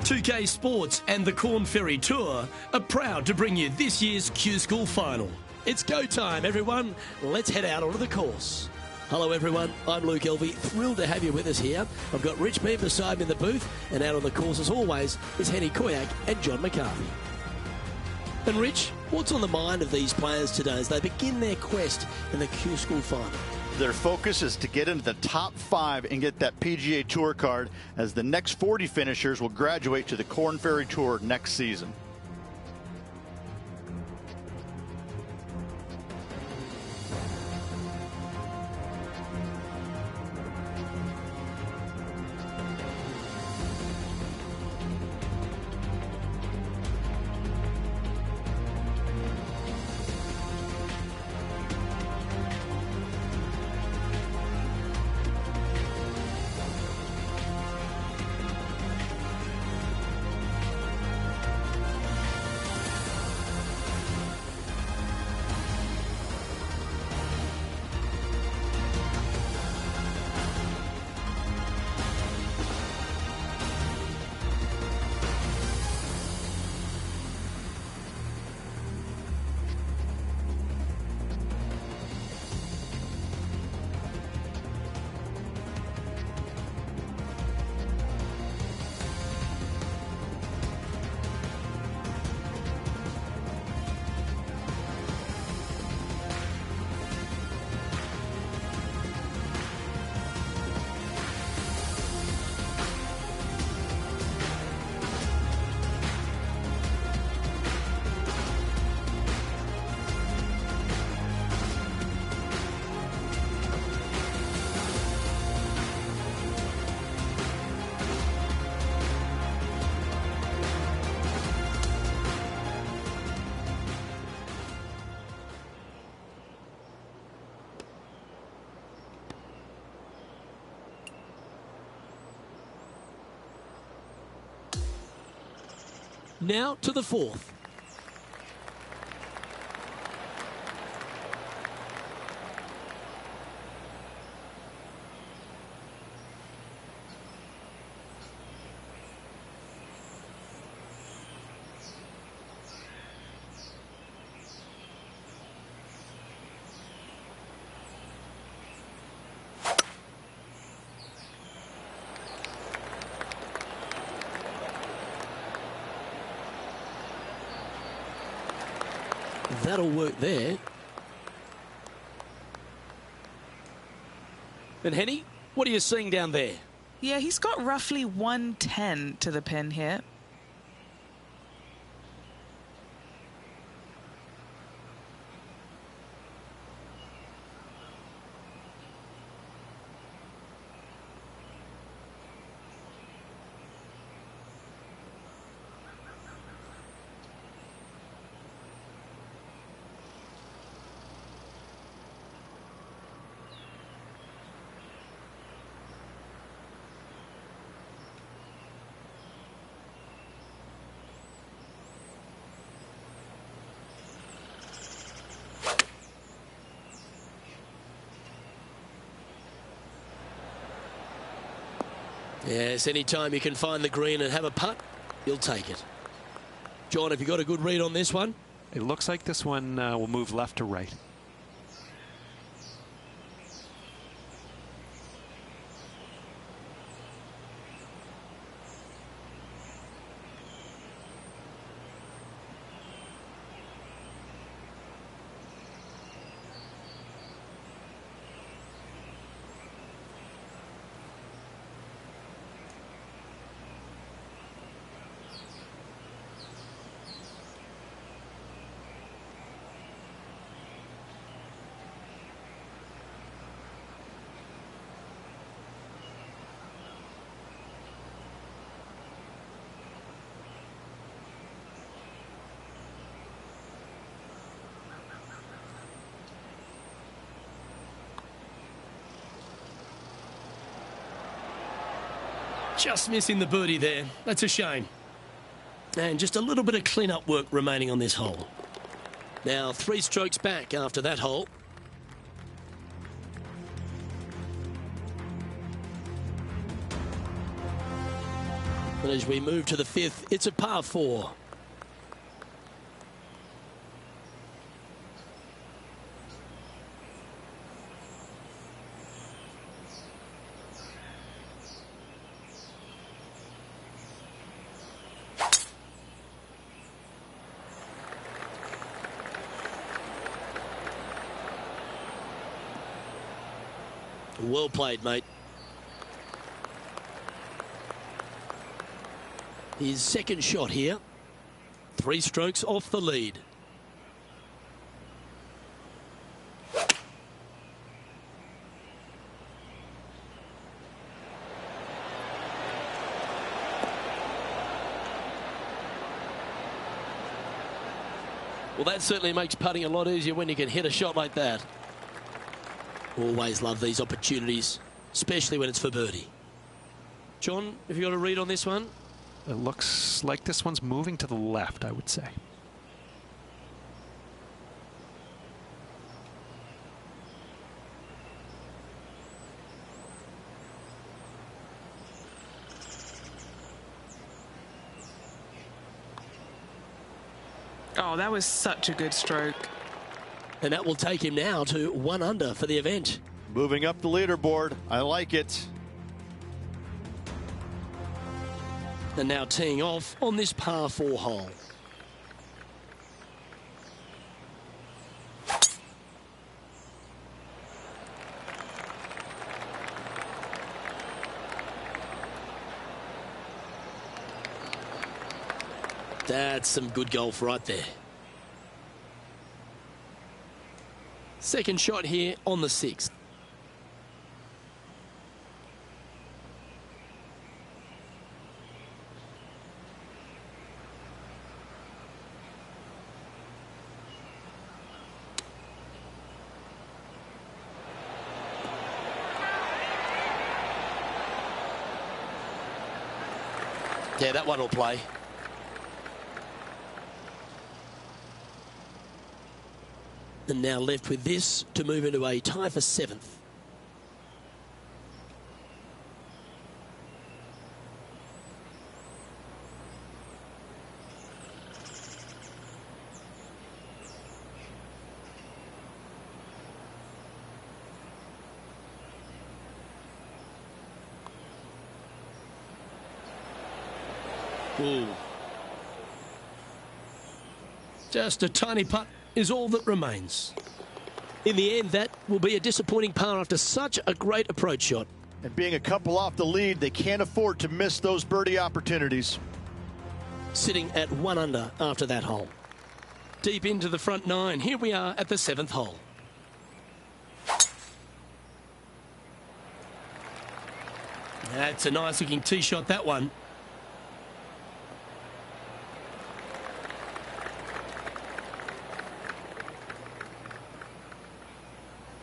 2K Sports and the Corn Ferry Tour are proud to bring you this year's Q School Final. It's go time, everyone. Let's head out onto the course. Hello, everyone. I'm Luke Elvey. Thrilled to have you with us here. I've got Rich Beam beside me in the booth, and out on the course, as always, is Henny Koyak and John McCarthy. And Rich, what's on the mind of these players today as they begin their quest in the Q School Final? Their focus is to get into the top 5 and get that PGA Tour card, as the next 40 finishers will graduate to the Corn Ferry Tour next season. Now to the fourth. That'll work there. And Henny, what are you seeing down there? Yeah, he's got roughly 110 to the pin here. Yes, anytime you can find the green and have a putt, you'll take it. John, have you got a good read on this one? It looks like this one will move left to right. Just missing the birdie there. That's a shame. And just a little bit of clean-up work remaining on this hole. Now 3 strokes back after that hole. And as we move to the 5th, it's a par 4. Well played, mate. His second shot here. 3 strokes off the lead. Well, that certainly makes putting a lot easier when you can hit a shot like that. Always love these opportunities, especially when it's for birdie. John, have you got a read on this one? It looks like this one's moving to the left, I would say. Oh, that was such a good stroke. And that will take him now to 1 under for the event. Moving up the leaderboard. I like it. And now teeing off on this par 4 hole. That's some good golf right there. Second shot here on the 6th. Yeah, that one will play. And now left with this to move into a tie for 7th. Ooh. Just a tiny putt is all that remains. In the end, that will be a disappointing par after such a great approach shot. And being a couple off the lead, they can't afford to miss those birdie opportunities. Sitting at 1 under after that hole. Deep into the front 9. Here we are at the 7th hole. That's a nice looking tee shot, that one.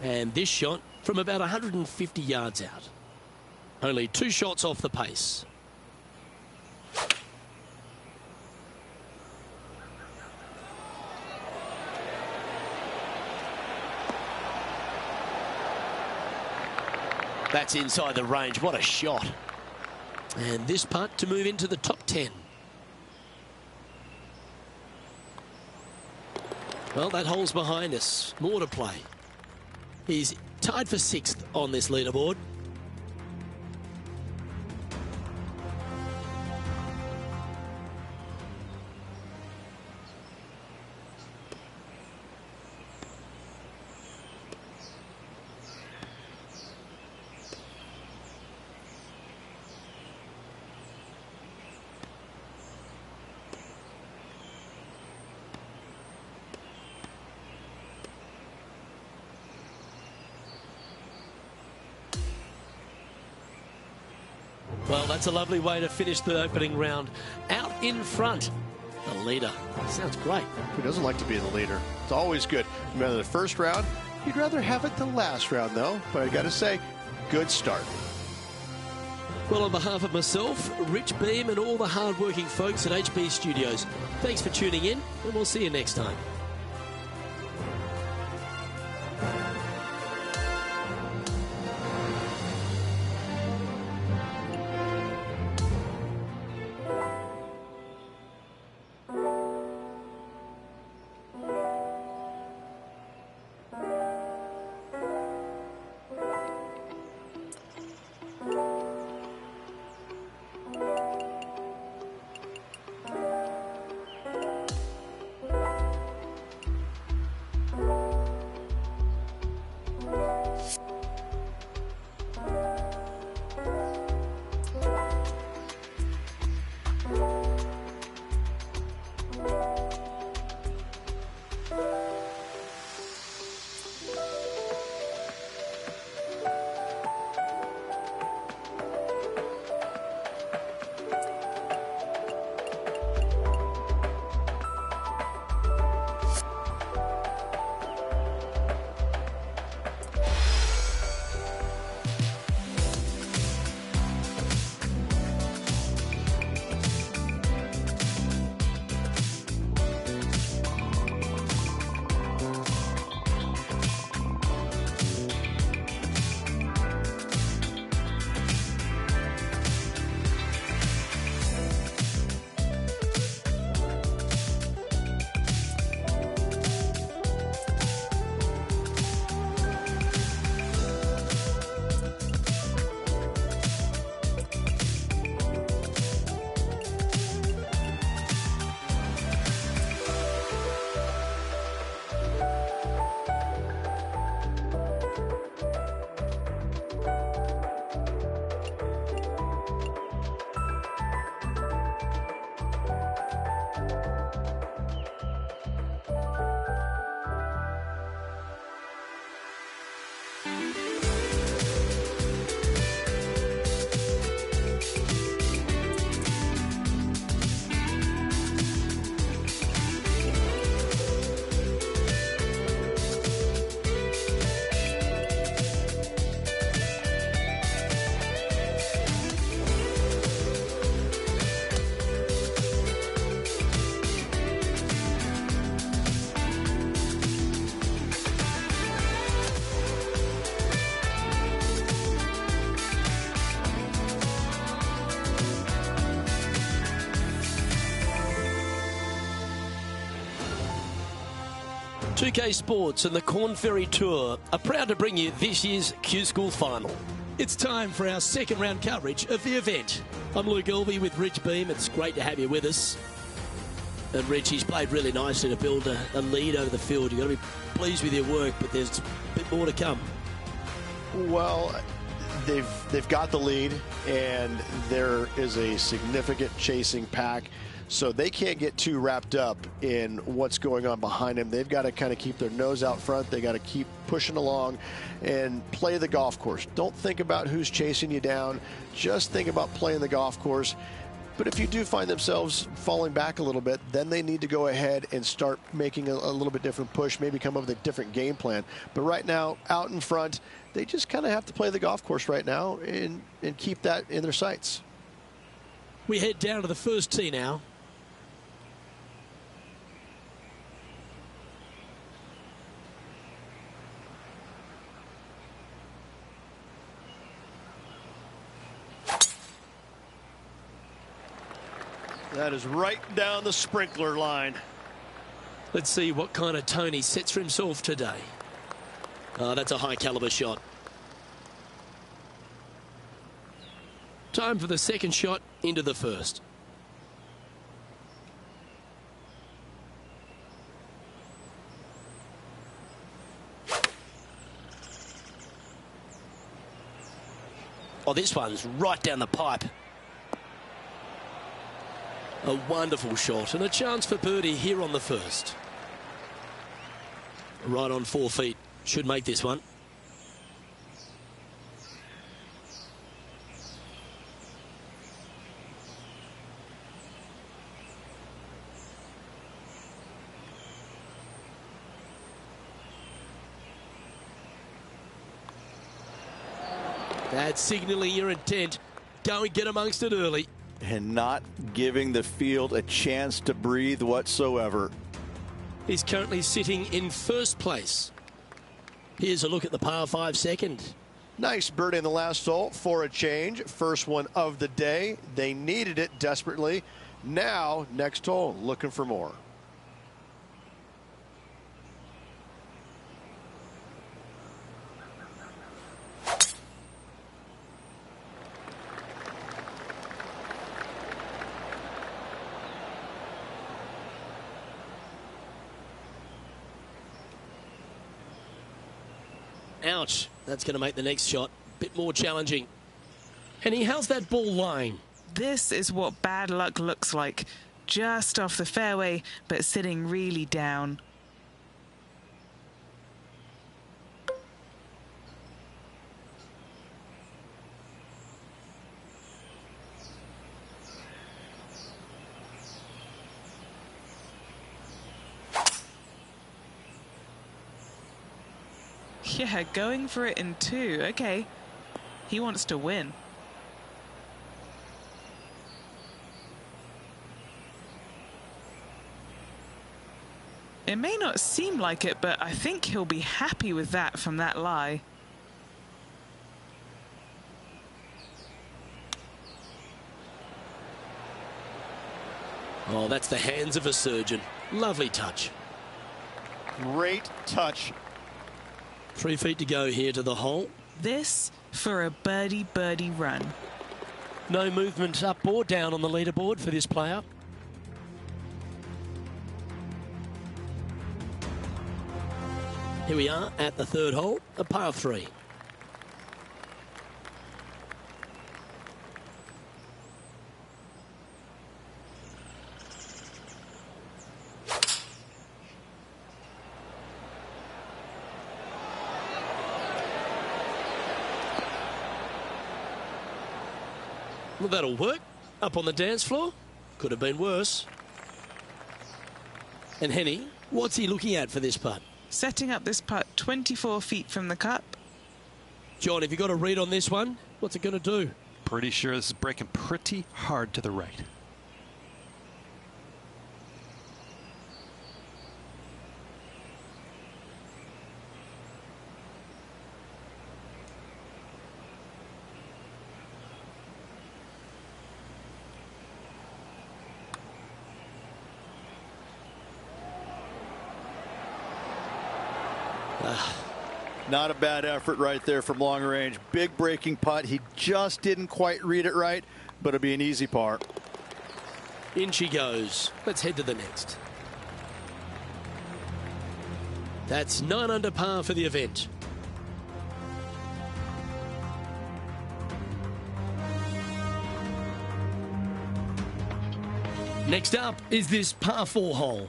And this shot from about 150 yards out. Only 2 shots off the pace. That's inside the range. What a shot. And this putt to move into the top 10. Well, that hole's behind us. More to play. He's tied for 6th on this leaderboard. Well, that's a lovely way to finish the opening round. Out in front, the leader. Sounds great. Who doesn't like to be the leader? It's always good. No matter the first round, you'd rather have it the last round, though. But I got to say, good start. Well, on behalf of myself, Rich Beam, and all the hard-working folks at HB Studios, thanks for tuning in, and we'll see you next time. Pga Sports and the Corn Ferry Tour are proud to bring you this year's Q School Final. It's time for our second round coverage of the event. I'm Luke Elvey with Rich Beam. It's great to have you with us. And Rich, he's played really nicely to build a lead over the field. You've got to be pleased with your work, but there's a bit more to come. Well, they've got the lead, and there is a significant chasing pack. So they can't get too wrapped up in what's going on behind them. They've got to kind of keep their nose out front. They got to keep pushing along and play the golf course. Don't think about who's chasing you down. Just think about playing the golf course. But if you do find themselves falling back a little bit, then they need to go ahead and start making a little bit different push, maybe come up with a different game plan. But right now, out in front, they just kind of have to play the golf course right now and keep that in their sights. We head down to the first tee now. That is right down the sprinkler line. Let's see what kind of tone he sets for himself today. That's a high caliber shot. Time for the second shot into the first. Oh, this one's right down the pipe. A wonderful shot and a chance for birdie here on the first. Right on 4 feet. Should make this one. That's signalling your intent. Go and get amongst it early. And not giving the field a chance to breathe whatsoever. He's currently sitting in first place. Here's a look at the par 5 second. Nice birdie in the last hole for a change. First one of the day. They needed it desperately. Now, next hole, looking for more. Ouch. That's going to make the next shot a bit more challenging. And how's that ball lying? This is what bad luck looks like. Just off the fairway, but sitting really down. Yeah, going for it in 2. Okay. He wants to win. It may not seem like it, but I think he'll be happy with that from that lie. Oh, that's the hands of a surgeon. Lovely touch. Great touch. 3 feet to go here to the hole. This for a birdie run. No movement up or down on the leaderboard for this player. Here we are at the third hole, a par 3. Well, that'll work. Up on the dance floor. Could have been worse. And Henny, what's he looking at for this putt? Setting up this putt 24 feet from the cup. John, have you got a read on this one? What's it going to do? Pretty sure this is breaking pretty hard to the right. Not a bad effort right there from long range. Big breaking putt. He just didn't quite read it right, but it'll be an easy par. In she goes. Let's head to the next. That's 9 under par for the event. Next up is this par 4 hole.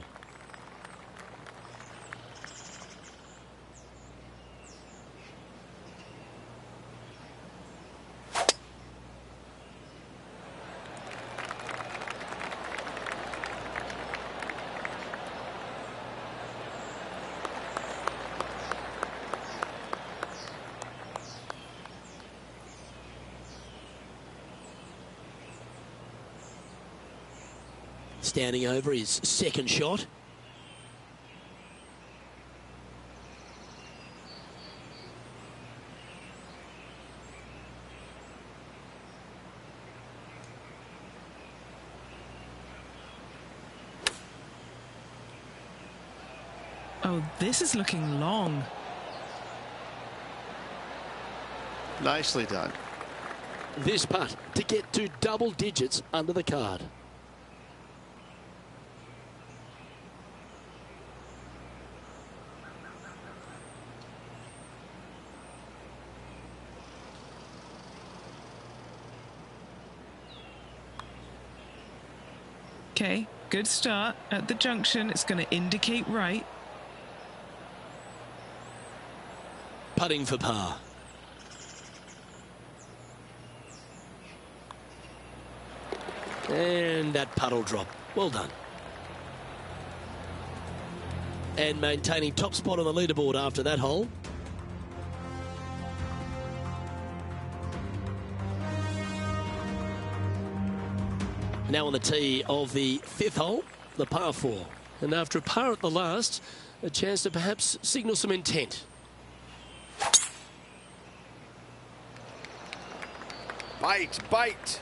Standing over his second shot. Oh, this is looking long. Nicely done. This putt to get to double digits under the card. Okay, good start. At the junction, it's going to indicate right. Putting for par. And that putt will drop. Well done. And maintaining top spot on the leaderboard after that hole. Now on the tee of the 5th hole, the par 4. And after a par at the last, a chance to perhaps signal some intent. Bite, bite.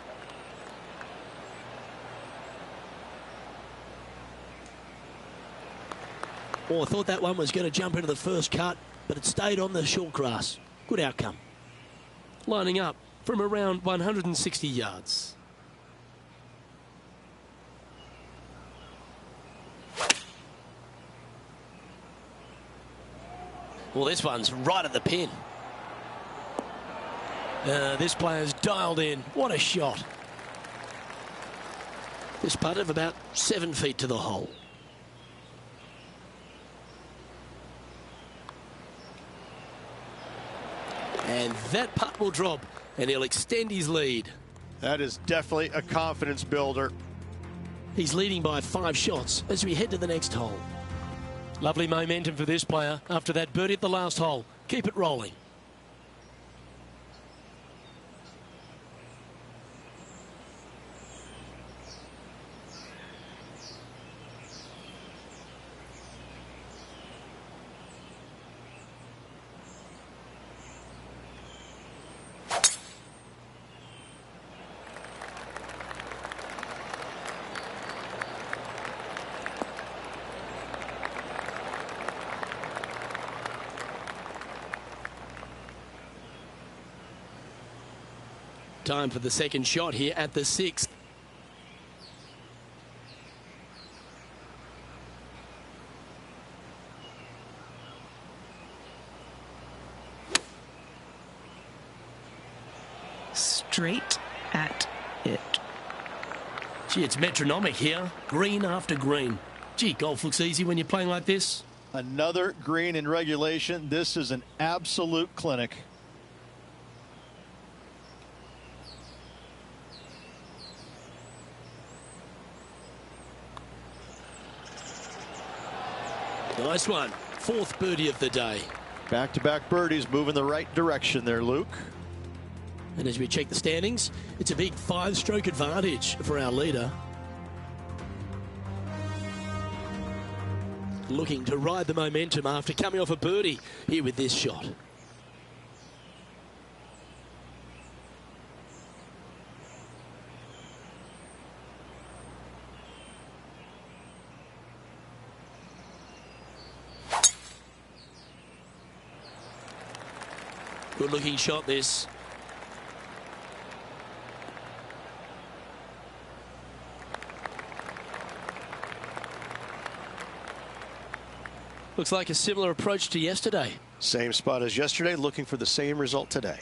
Oh, I thought that one was going to jump into the first cut, but it stayed on the short grass. Good outcome. Lining up from around 160 yards. Well, this one's right at the pin. This player's dialed in. What a shot. This putt of about 7 feet to the hole. And that putt will drop, and he'll extend his lead. That is definitely a confidence builder. He's leading by 5 shots as we head to the next hole. Lovely momentum for this player after that birdie at the last hole. Keep it rolling. Time for the second shot here at the 6th. Straight at it. Gee, it's metronomic here. Green after green. Gee, golf looks easy when you're playing like this. Another green in regulation. This is an absolute clinic. Nice one. Fourth birdie of the day. Back-to-back birdies, moving the right direction there, Luke. And as we check the standings, it's a big 5-stroke advantage for our leader. Looking to ride the momentum after coming off a birdie here with this shot. Good looking shot this. Looks like a similar approach to yesterday. Same spot as yesterday, looking for the same result today.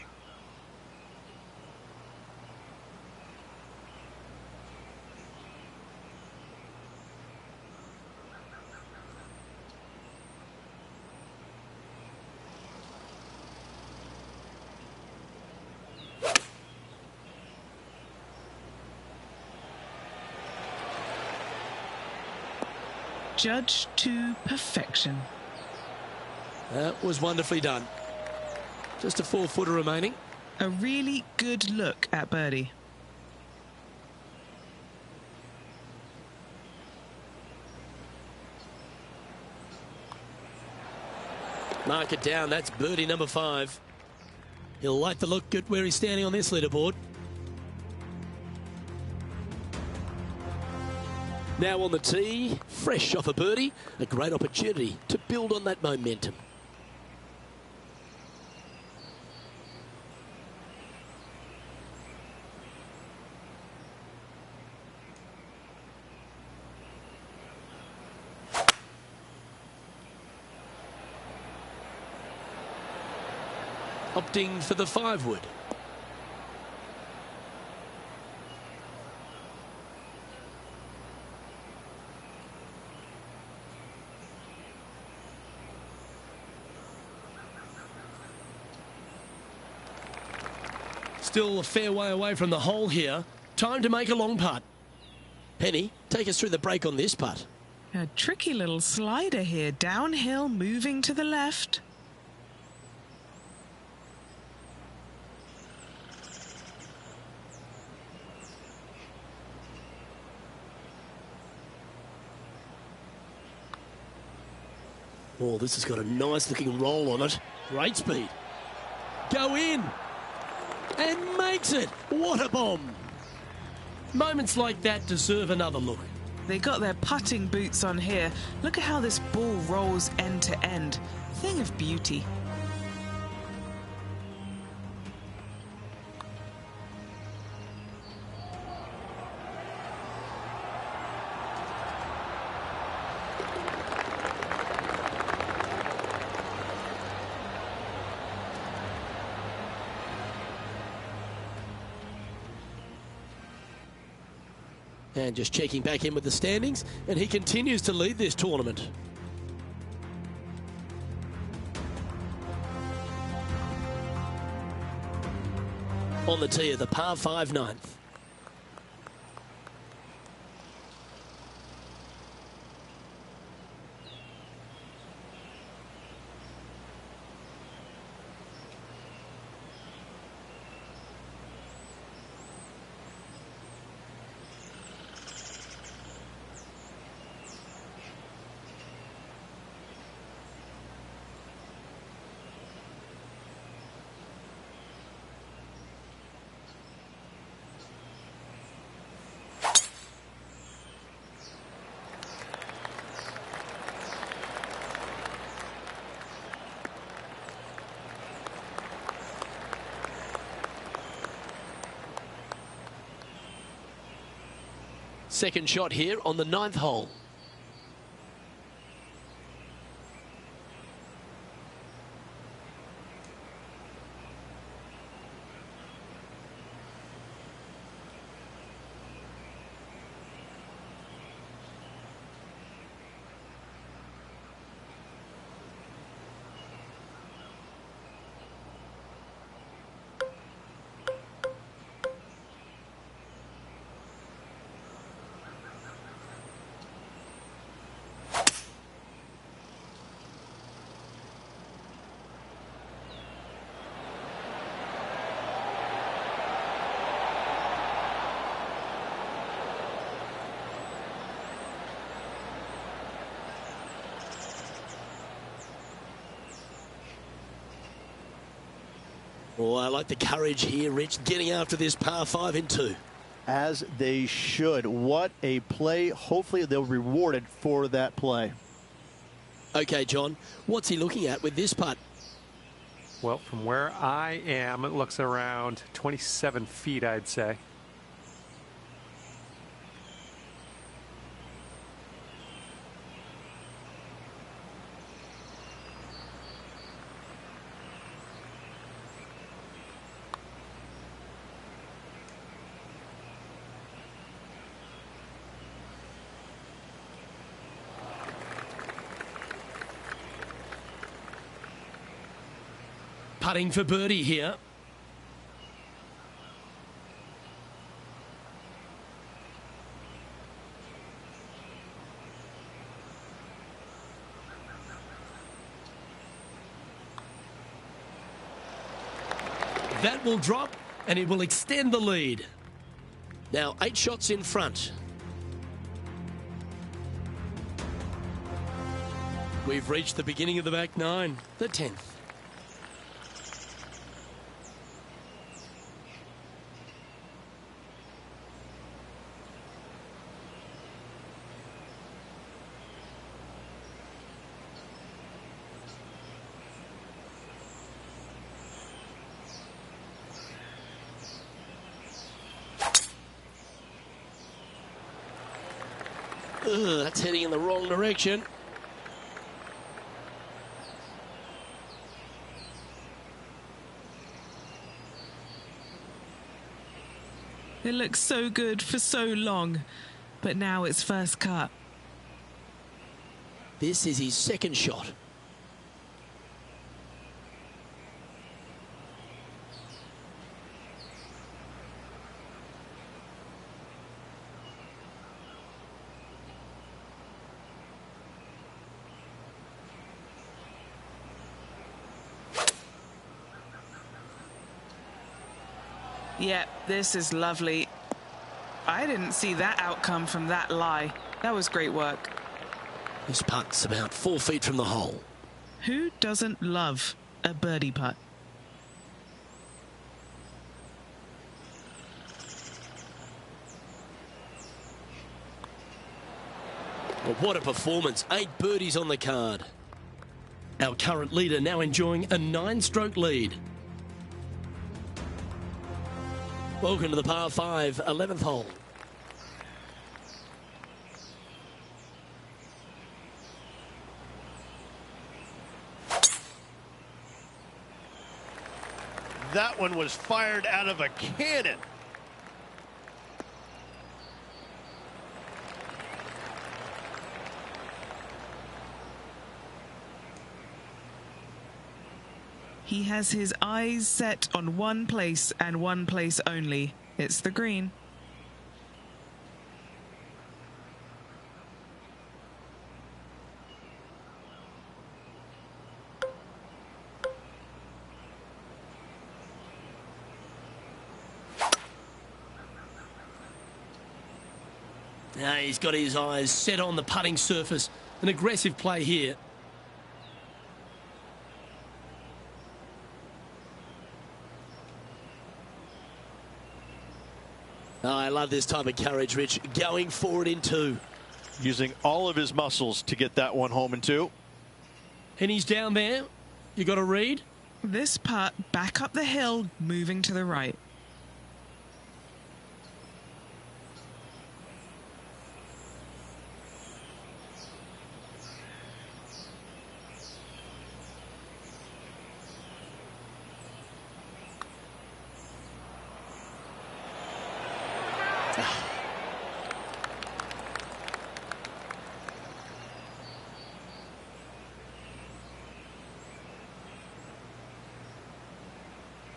Judged to perfection. That was wonderfully done. Just a 4-footer remaining. A really good look at birdie. Mark it down. That's birdie number 5. He'll like the look at where he's standing on this leaderboard. Now on the tee, fresh off a birdie, a great opportunity to build on that momentum. Opting for the 5-wood. Still a fair way away from the hole here. Time to make a long putt. Penny, take us through the break on this putt. A tricky little slider here, downhill, moving to the left. Oh, this has got a nice looking roll on it. Great speed. Go in. And makes it. What a bomb. Moments like that deserve another look. They got their putting boots on here. Look at how this ball rolls end to end. Thing of beauty. And just checking back in with the standings, and he continues to lead this tournament. On the tee of the par 5 ninth. Second shot here on the 9th hole. Oh, I like the courage here, Rich, getting after this par 5 in 2. As they should. What a play. Hopefully they'll be rewarded for that play. Okay, John, what's he looking at with this putt? Well, from where I am, it looks around 27 feet, I'd say. Putting for birdie here. That will drop and it will extend the lead. Now 8 shots in front. We've reached the beginning of the back 9, the 10th. Ugh, that's heading in the wrong direction. It looks so good for so long, but now it's first cut. This is his second shot. Yep, this is lovely. I didn't see that outcome from that lie. That was great work. This putt's about 4 feet from the hole. Who doesn't love a birdie putt? Well, what a performance. 8 birdies on the card. Our current leader now enjoying a 9-stroke lead. Welcome to the par 5, 11th hole. That one was fired out of a cannon. He has his eyes set on one place and one place only. It's the green. Now he's got his eyes set on the putting surface. An aggressive play here. Oh, I love this type of courage, Rich. Going forward in 2. Using all of his muscles to get that one home in 2. And he's down there. You got to read. This putt back up the hill, moving to the right.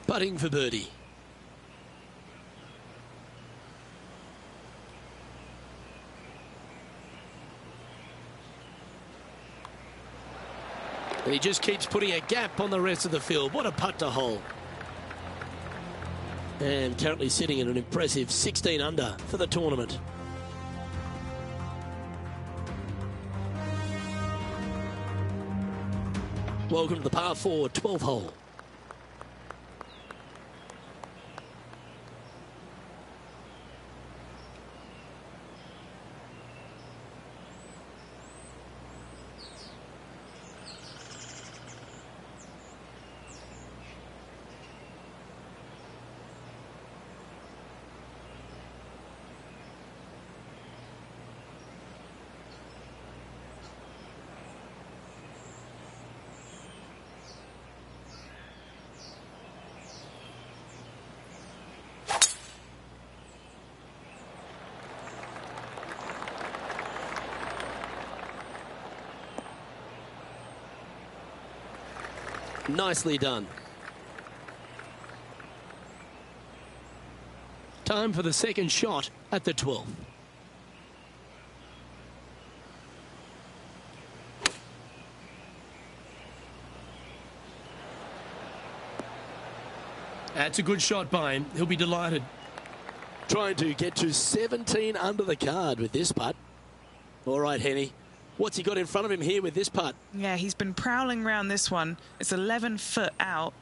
Putting for birdie. And he just keeps putting a gap on the rest of the field. What a putt to hole. And currently sitting at an impressive 16 under for the tournament. Welcome to the par 4, 12th hole. Nicely done. Time for the second shot at the 12th. That's a good shot by him. He'll be delighted. Trying to get to 17 under the card with this putt. All right, Henny. What's he got in front of him here with this putt? Yeah, he's been prowling around this one. It's 11 foot out.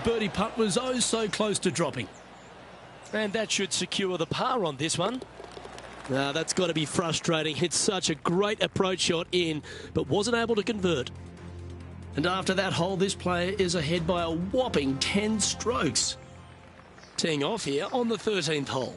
Birdie putt was oh so close to dropping. And that should secure the par on this one. Now, that's got to be frustrating. Hit such a great approach shot in, but wasn't able to convert. And after that hole, this player is ahead by a whopping 10 strokes. Teeing off here on the 13th hole.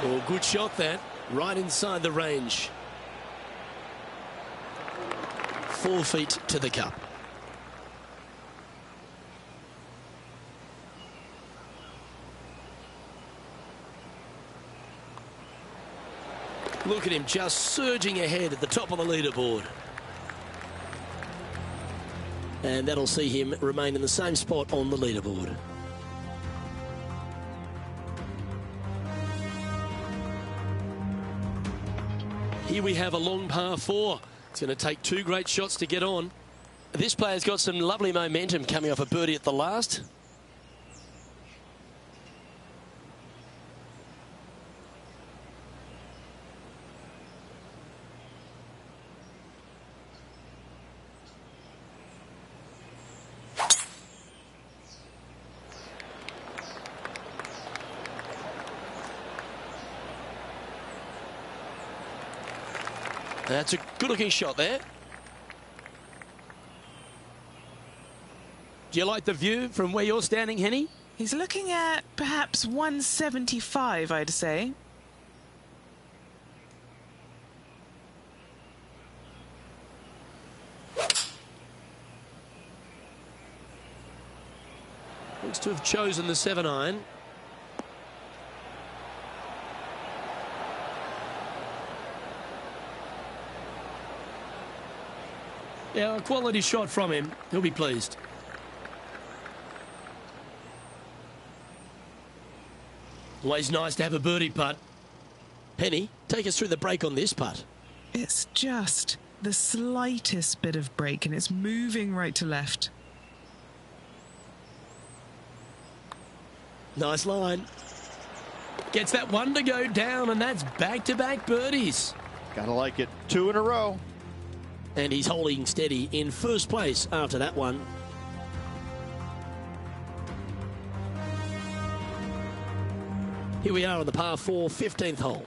Oh, good shot that. Right inside the range. 4 feet to the cup. Look at him just surging ahead at the top of the leaderboard. And that'll see him remain in the same spot on the leaderboard. Here we have a long par 4. It's going to take 2 great shots to get on. This player's got some lovely momentum coming off a birdie at the last. That's a good-looking shot there. Do you like the view from where you're standing, Henny? He's looking at perhaps 175, I'd say. Looks to have chosen the 7-iron. Yeah, a quality shot from him. He'll be pleased. Always nice to have a birdie putt. Penny, take us through the break on this putt. It's just the slightest bit of break, and it's moving right to left. Nice line. Gets that one to go down, and that's back-to-back birdies. Gotta like it. 2 in a row. And he's holding steady in first place after that one. Here we are on the par 4, 15th hole.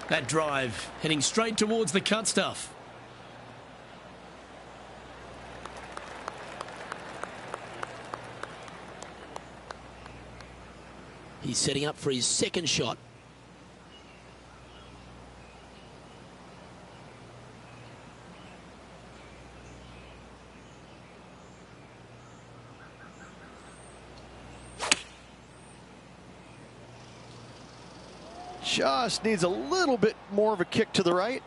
That drive heading straight towards the cut stuff. He's setting up for his second shot. Just needs a little bit more of a kick to the right.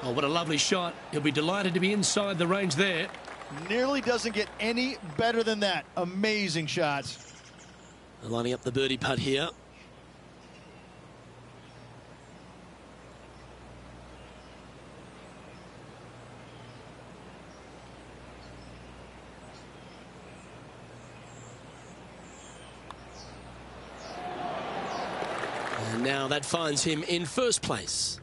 Oh, what a lovely shot. He'll be delighted to be inside the range there. Nearly doesn't get any better than that. Amazing shots. Lining up the birdie putt here. And now that finds him in first place.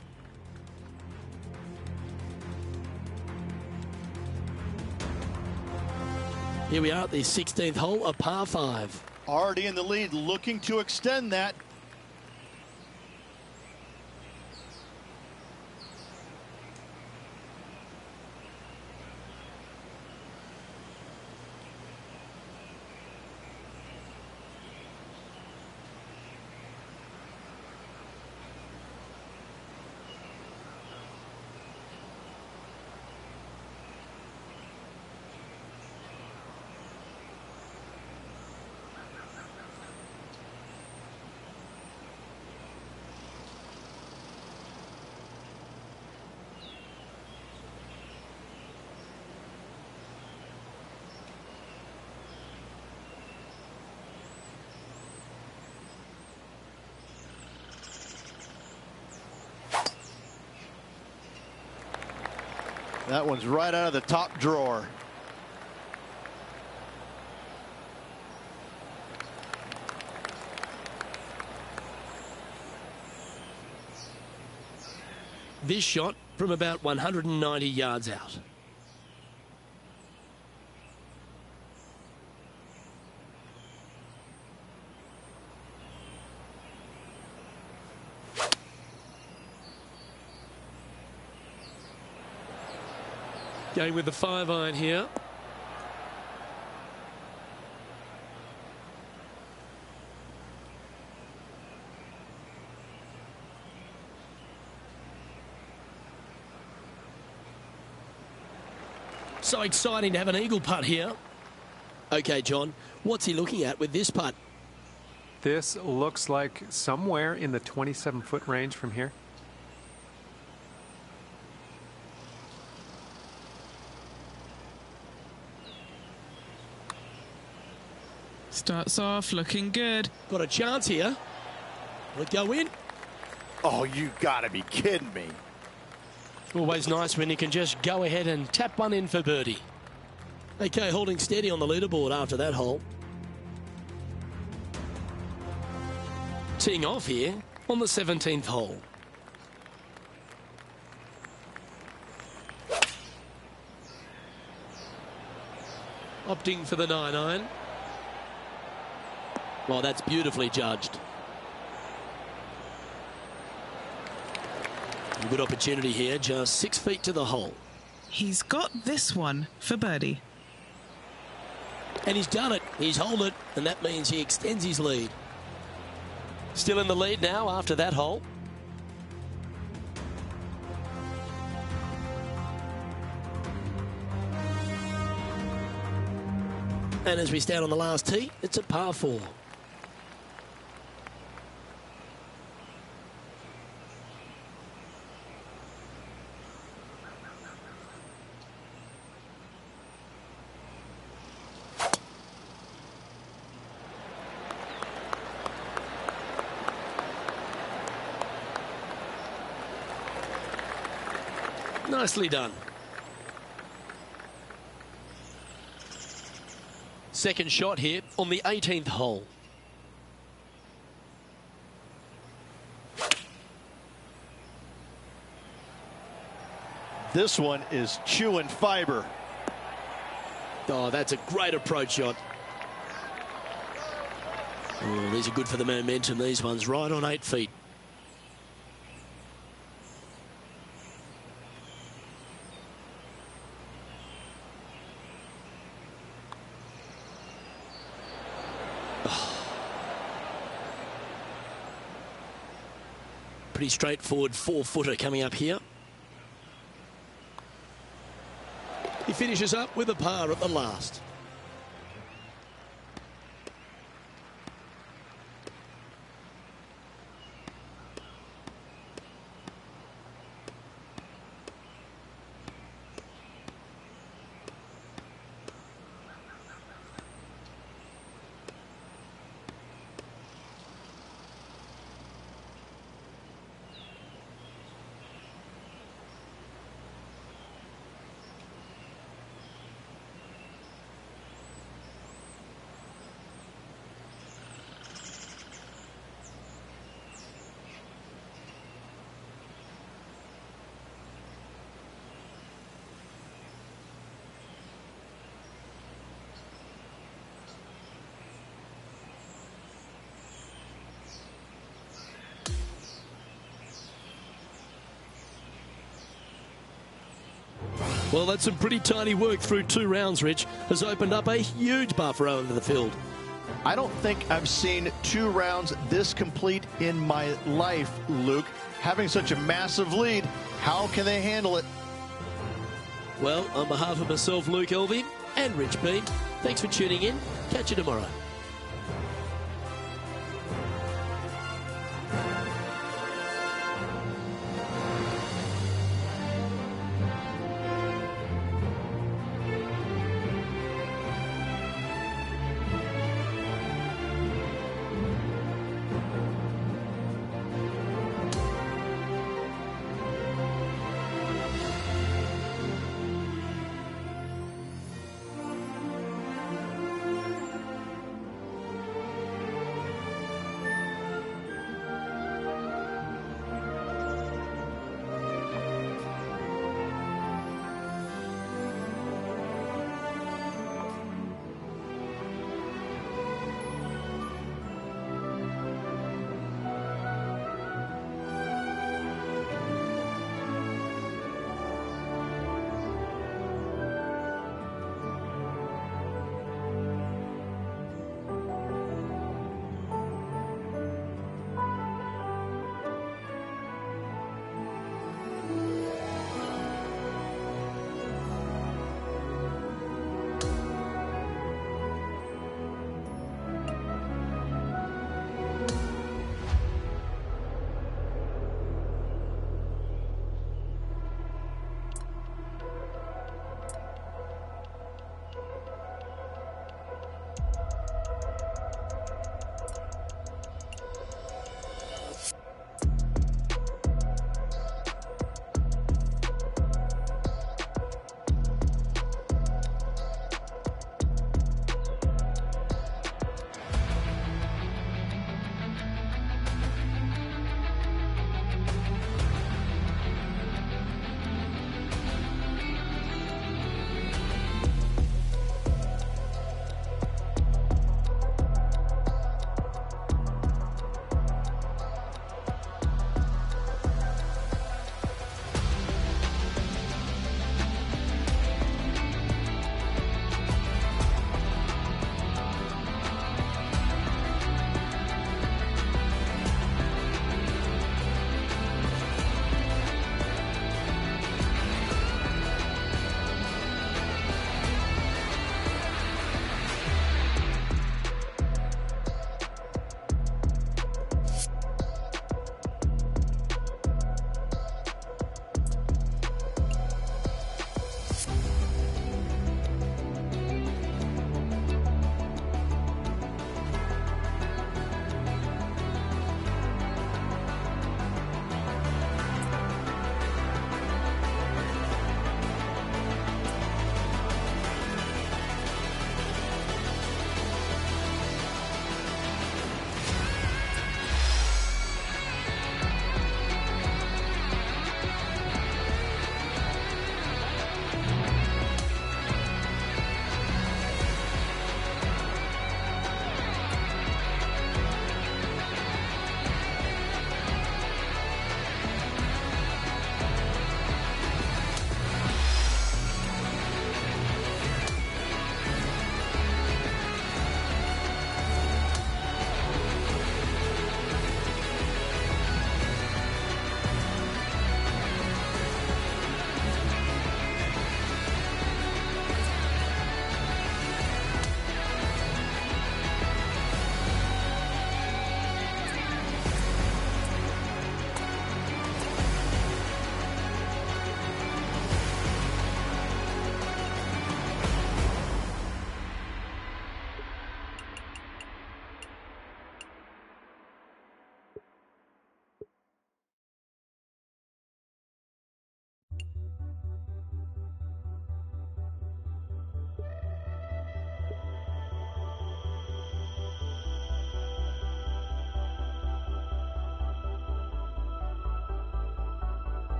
Here we are at the 16th hole, a par 5. Already in the lead, looking to extend that. That one's right out of the top drawer. This shot from about 190 yards out. Going with the 5-iron here. So exciting to have an eagle putt here. Okay, John, what's he looking at with this putt? This looks like somewhere in the 27-foot range from here. Starts off looking good. Got a chance here. Will it go in? Oh, you gotta be kidding me. Always nice when you can just go ahead and tap one in for birdie. Okay, holding steady on the leaderboard after that hole. Teeing off here on the 17th hole. Opting for the 9-iron. Well, that's beautifully judged. A good opportunity here, just 6 feet to the hole. He's got this one for birdie. And he's done it. He's holed it, and that means he extends his lead. Still in the lead now after that hole. And as we stand on the last tee, it's a par 4. Nicely done. Second shot here on the 18th hole. This one is chewing fiber. Oh, that's a great approach shot. Oh, these are good for the momentum. These ones right on 8 feet. Pretty straightforward 4-footer coming up here. He finishes up with a par at the last. Well, that's some pretty tidy work through 2 rounds, Rich. Has opened up a huge buffer over the field. I don't think I've seen 2 rounds this complete in my life, Luke. Having such a massive lead, how can they handle it? Well, on behalf of myself, Luke Elvey, and Rich B, thanks for tuning in. Catch you tomorrow.